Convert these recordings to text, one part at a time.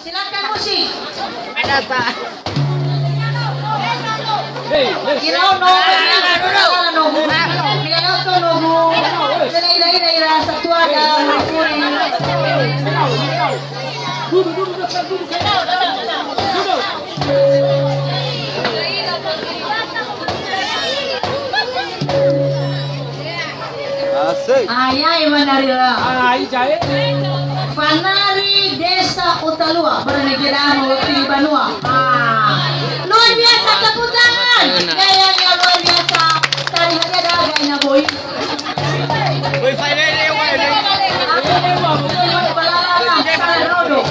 Silakan musik. Ada tak? Kiraw no, kiraw to no. Ira sa tuwaga, kuri. Asik. Ayay manarila. Ay, jaya. Panari Desa Utalua, Bernegiramo, Banua. Luar biasa tepuk tangan. Gayanya luar biasa. Tadi hanya ada gayanya boy. Boy, finally, Aku balala, rodo.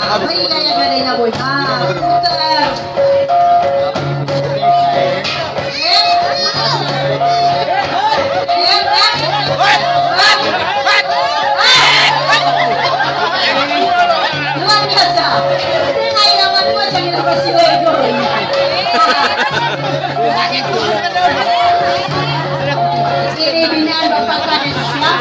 Apa ini gaya-gayanya boy? Putar. Luar biasa. Ini nama gua jadi bersih lego. Ini binaan bapak kades ya.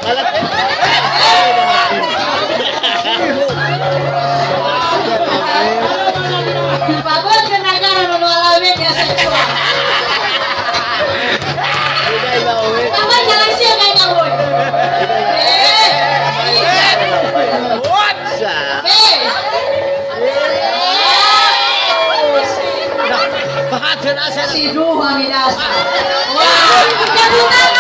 Ada Pagod ka na ka na malawin ya sa tuwa. Taman na lang siya kay Naboy. What's up? Si Duha Midas. Wow! Kabutan